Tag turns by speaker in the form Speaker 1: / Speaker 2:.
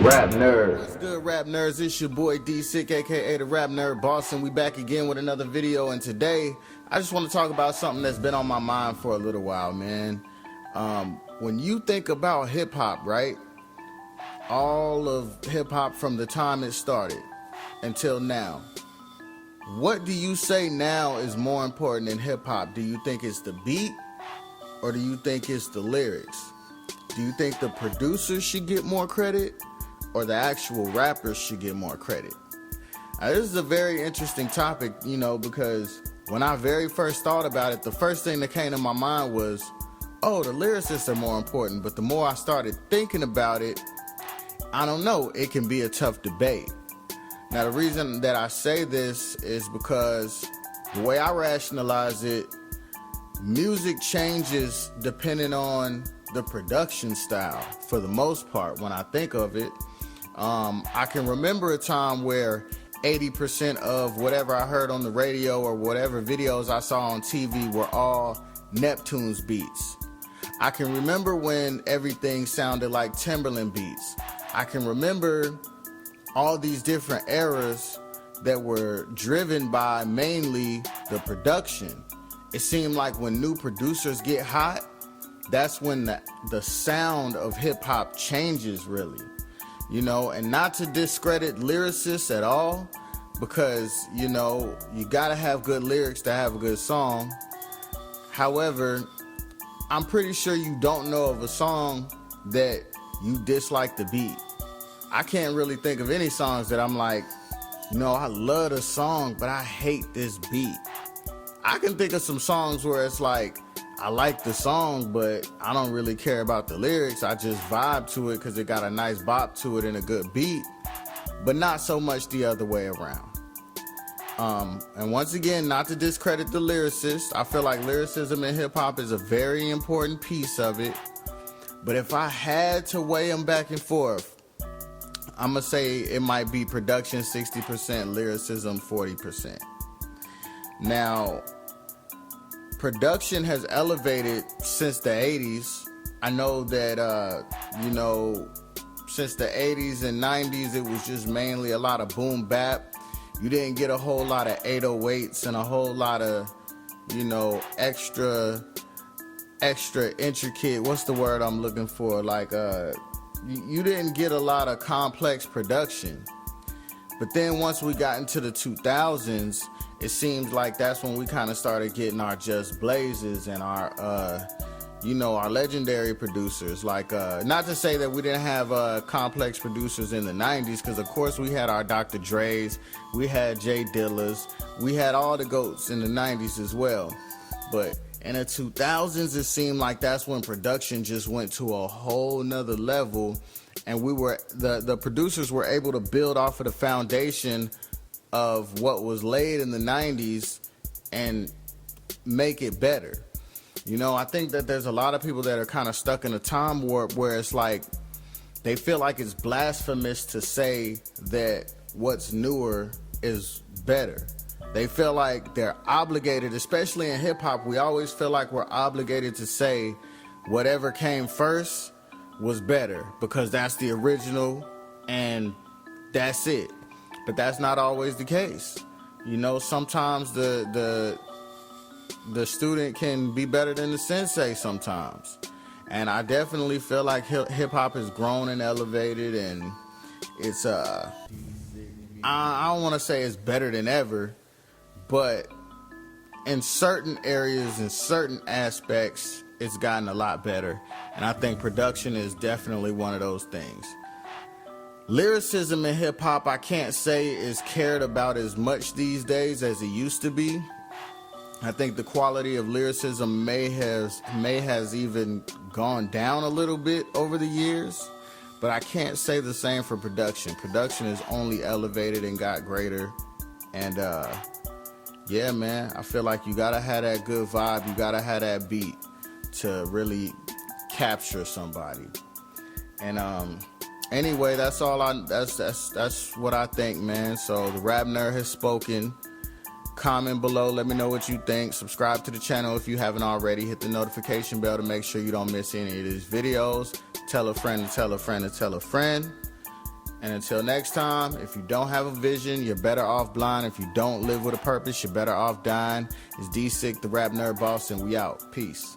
Speaker 1: Rap Nerd.
Speaker 2: What's good, Rap Nerds? It's your boy D-Sick, aka the Rap Nerd Boston. We back again with another video, and today I just want to talk about something that's been on my mind for a little while, man. When you think about hip-hop, right? All of hip-hop from the time it started until now. What do you say now is more important in hip-hop? Do you think it's the beat, or do you think it's the lyrics? Do you think the producers should get more credit, or the actual rappers should get more credit? Now, this is a very interesting topic, because when I very first thought about it, the first thing that came to my mind was, oh, the lyricists are more important. But the more I started thinking about it, I don't know, it can be a tough debate. Now, the reason that I say this is because the way I rationalize it, music changes depending on the production style for the most part. When I think of it, I can remember a time where 80% of whatever I heard on the radio or whatever videos I saw on TV were all Neptune's beats. I can remember when everything sounded like Timberland beats. I can remember all these different eras that were driven by mainly the production. It seemed like when new producers get hot, that's when the sound of hip-hop changes, really. And not to discredit lyricists at all, because, you gotta have good lyrics to have a good song. However, I'm pretty sure you don't know of a song that you dislike the beat. I can't really think of any songs that I'm like, I love the song, but I hate this beat. I can think of some songs where it's like, I like the song, but I don't really care about the lyrics. I just vibe to it because it got a nice bop to it and a good beat, but not so much the other way around. And once again, not to discredit the lyricist, I feel like lyricism in hip-hop is a very important piece of it. But if I had to weigh them back and forth, I'm going to say it might be production 60%, lyricism 40%. Now, production has elevated since the 80s. I know that, since the 80s and 90s, it was just mainly a lot of boom bap. You didn't get a whole lot of 808s and a whole lot of, extra intricate, what's the word I'm looking for? Like, you didn't get a lot of complex production. But then once we got into the 2000s, it seems like that's when we kind of started getting our Just Blazes and our, our legendary producers. Like, not to say that we didn't have complex producers in the 90s, because of course we had our Dr. Dre's, we had Jay Dillas, we had all the GOATs in the 90s as well. But in the 2000s, it seemed like that's when production just went to a whole nother level, and the producers were able to build off of the foundation of what was laid in the 90s and make it better. I think that there's a lot of people that are kind of stuck in a time warp where it's like they feel like it's blasphemous to say that what's newer is better. They feel like they're obligated, especially in hip-hop, we always feel like we're obligated to say whatever came first was better because that's the original and that's it. But that's not always the case. Sometimes the student can be better than the sensei sometimes. And I definitely feel like hip-hop has grown and elevated, and it's, I don't want to say it's better than ever, but in certain areas, in certain aspects, it's gotten a lot better. And I think production is definitely one of those things. Lyricism in hip-hop, I can't say is cared about as much these days as it used to be. I think the quality of lyricism may has even gone down a little bit over the years, but I can't say the same for production. Production is only elevated and got greater, and yeah, man, I feel like you gotta have that good vibe, you gotta have that beat to really capture somebody. And anyway, that's what I think, man. So the Rap Nerd has spoken. Comment below, let me know what you think. Subscribe to the channel if you haven't already. Hit the notification bell to make sure you don't miss any of these videos. Tell a friend to tell a friend to tell a friend. And until next time, if you don't have a vision, you're better off blind. If you don't live with a purpose, you're better off dying. It's D-Sick, the Rap Nerd Boss, and we out. Peace.